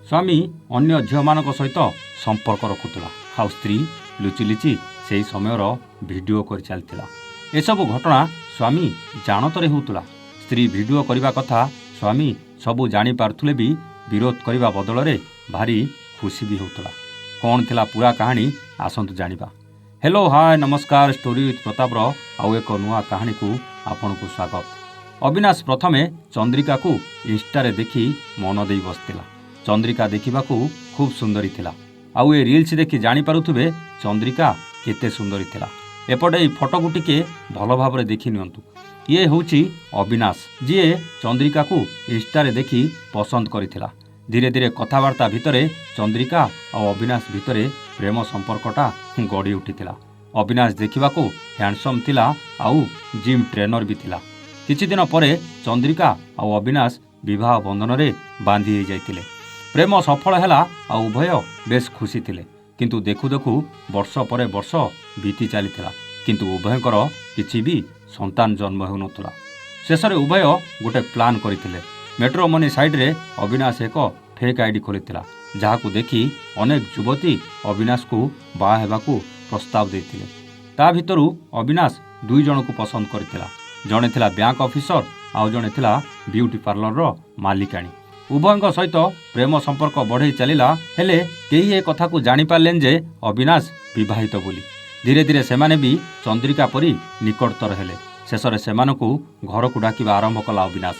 स्वामी अन्य झील सहित संपर्क रखुला आ स्त्री लुचि लुचि से समय भिडियो कर चलता। एसबू घटना स्वामी जानतर होता। स्त्री भिडियो करने कथा स्वामी सबू जापारे भी विरोध करने बदल में भारी खुशी भी होता। कौन थिला पूरा कहानी आसतु जानिबा। हेलो हाय नमस्कार स्टोरी विथ प्रतापर आउ एक नुआ कहानी को आपन को स्वागत। अविनाश प्रथमे चंद्रिका को इंस्टारे देखी मन दे बसतिला। चंद्रिका देखा खूब सुंदरी थिला। आउ ए रील्स देखी जानी पारुथुबे चंद्रिका केते सुंदरी थिला। एपटे ए फोटो को टिके भल भाव देखि नियंतु। ये होची अविनाश जी चंद्रिका को इंस्टारे देखी पसंद करिथिला। धीरे धीरे कथबार्ता भितरे चंद्रिका और अविनाश भितरे प्रेम संपर्कटा गढ़ी उठिथिला। अविनाश देखिबाको हैंडसम थिला आउ जिम ट्रेनर भी थिला। किछि दिन परे चंद्रिका और अविनाश विवाह बंधन रे बांधी जाइतिले। प्रेम सफल हैला आ उभय बेस खुशी थिले। किंतु देखु देखु वर्ष परे वर्ष बीती चलीथिला किंतु उभयंकर किछि भी संतान जन्म हेउनथुला। शेषरे उभय गोटे प्लान करथिले। मेट्रो मनी साइड रे अविनाश एक फेक आईडी खोलिथिला जहाकू देखि अनेक युवती अविनाश को बाहा हेबाकू प्रस्ताव देथिले। ता भितरु अविनाश दुई जन को पसंद करथिला। जणे थिला बैंक ऑफिसर आउ जणे थिला ब्यूटी पार्लर रो मालिकाणी। उभयंक सहित प्रेम संपर्क बढ़ई चलिला हेले केही ए कथा को जानि पारलेन जे अविनाश विवाहित बोली। धीरे धीरे सेमाने भी चंद्रिका परी निकटतर हेले। शेषरे सेमानकू घर को डाकिबा आरंभ कला अविनाश।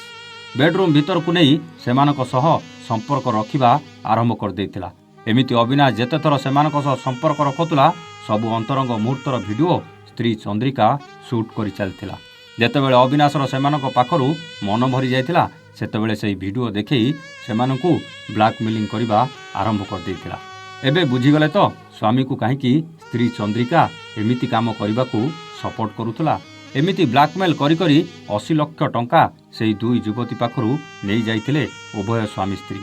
बेडरूम भीतर को नहीं सेमानक सह संपर्क रखिबा आरंभ कर देथिला। एमिति अविनाश जेते थर सेमानक सह संपर्क रखुतला सबु अंतरंग मुहूर्तर वीडियो स्त्री चंद्रिका शूट करि चलथिला। जेतेबेले अविनाशर सेमानक पाखरु मन भरी जायथिला सेतेबेले सेही वीडियो देखि सेमानकू ब्लैकमेलिंग करिबा आरंभ कर देथिला। एबे बुझिगले तो स्वामी को काहेकि स्त्री चंद्रिका एमिति काम करिबाकू सपोर्ट करुथला। एमिति ब्लैकमेल करी करी 80 लाख टंका से दुई युवती पाखरु नहीं जाइथिले उभय स्वामी स्त्री।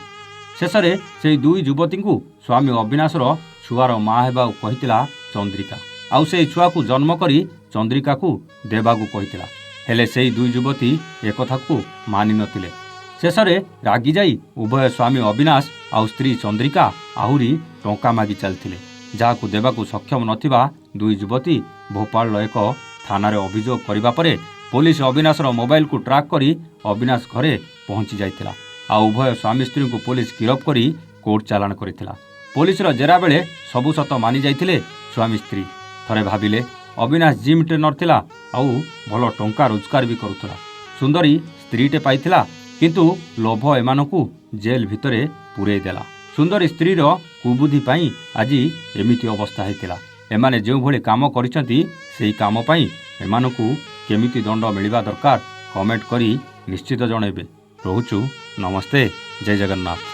शेषरे से दुई युवती को स्वामी अविनाशर छुआर माँ हेबा कहितिला चंद्रिका। आउ से छुआ को जन्म करी चंद्रिका को देबाकू कहितिला। हेले से दुई युवती एक कथा को मानि नथिले। शेषरे रागी जाई उभय स्वामी अविनाश आउ स्त्री चंद्रिका आहुरी टंका मागी चलथिले जहाकू देबाकू सक्षम नथिबा दुई युवती भोपाल एक थाना अभियोग करबा परे पुलिस अविनाशर मोबाइल को ट्रैक करी अविनाश घरे पहुंची जाइतिला। आ उभय स्वामी स्त्री को पुलिस गिरफ करी कोर्ट चालान करितिला। पुलिसर जेरा बेले सबु सत मानि जाइतिले स्वामी स्त्री। थरे भाबिले अविनाश जिम ट्रेनर थिला आउ भल टंका रोजगार भी करुथला। सुंदरी स्त्रीटे पाइथिला किंतु लोभ एमानकू जेल भितरे पुरे देला। सुंदरी स्त्रीर कुबुद्धि पाई आज एमिति अवस्था हेतिला। एमाने जो भले काम करिसंती सेही काम पाई एमानकू केमिति दंड मिलिबा दरकार कमेंट करी निश्चित जणेबे। रहुचु नमस्ते जय जगन्नाथ।